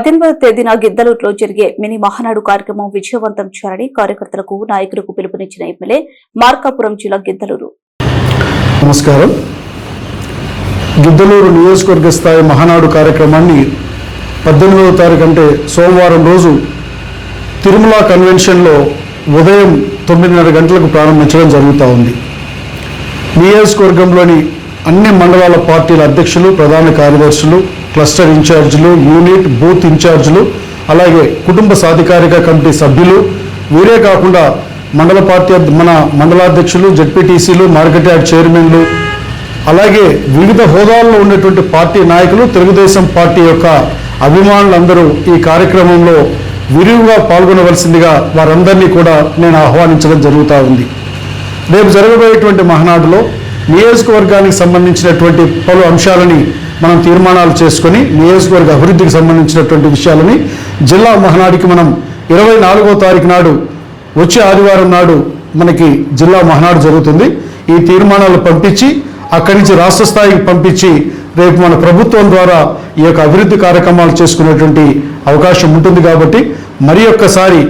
18వ తేదీన గిద్దలూరులో జరిగే మినీ మహానాడు కార్యక్రమం విజయవంతం చేయాలని కార్యకర్తలకు నాయకులకు పిలుపునిచ్చిన ఎమ్మెల్యే మార్కాపురం జిల్లా గిద్దలూరు. నమస్కారం. గిద్దలూరు నియోజకవర్గ స్థాయి మహానాడు కార్యక్రమాన్ని 18వ తారీఖు అంటే సోమవారం రోజు తిరుమల కన్వెన్షన్లో ఉదయం 9:30 గంటలకు ప్రారంభించడం జరుగుతూ ఉంది. నియోజకవర్గంలోని అన్ని మండలాల పార్టీల అధ్యక్షులు, ప్రధాన కార్యదర్శులు, క్లస్టర్ ఇన్ఛార్జీలు, యూనిట్ బూత్ ఇన్ఛార్జీలు, అలాగే కుటుంబ సాధికారిక కమిటీ సభ్యులు, వీరే కాకుండా మన మండలాధ్యక్షులు, జడ్పీటీసీలు, మార్కెట్ యార్డ్ చైర్మన్లు, అలాగే వివిధ హోదాల్లో ఉన్నటువంటి పార్టీ నాయకులు, తెలుగుదేశం పార్టీ యొక్క అభిమానులందరూ ఈ కార్యక్రమంలో విరివిగా పాల్గొనవలసిందిగా వారందరినీ కూడా నేను ఆహ్వానించడం జరుగుతూ ఉంది. రేపు జరగబోయేటువంటి మహానాడులో నియోజకవర్గానికి సంబంధించినటువంటి పలు అంశాలని మనం తీర్మానాలు చేసుకొని నియోజకవర్గ అభివృద్ధికి సంబంధించినటువంటి విషయాలని జిల్లా మహానాడికి మనం 24వ తారీఖు నాడు వచ్చే ఆదివారం నాడు మనకి జిల్లా మహానాడు జరుగుతుంది. ఈ తీర్మానాలు పంపించి అక్కడి నుంచి రాష్ట్ర స్థాయికి పంపించి రేపు మన ప్రభుత్వం ద్వారా ఈ యొక్క అభివృద్ధి కార్యక్రమాలు చేసుకునేటువంటి అవకాశం ఉంటుంది. కాబట్టి మరి ఒక్కసారి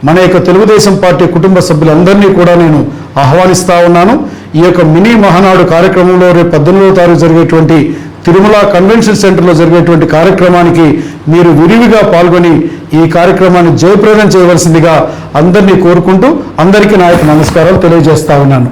మన యొక్క తెలుగుదేశం పార్టీ కుటుంబ సభ్యులందరినీ కూడా నేను ఆహ్వానిస్తూ ఉన్నాను. ఈ యొక్క మినీ మహానాడు కార్యక్రమంలో రేపు 18వ తారీఖు జరిగేటువంటి తిరుమల కన్వెన్షన్ సెంటర్లో జరిగేటువంటి కార్యక్రమానికి మీరు విరివిగా పాల్గొని ఈ కార్యక్రమాన్ని జయప్రదం చేయవలసిందిగా అందరినీ కోరుకుంటూ అందరికీ నా యొక్క నమస్కారాలు తెలియజేస్తా ఉన్నాను.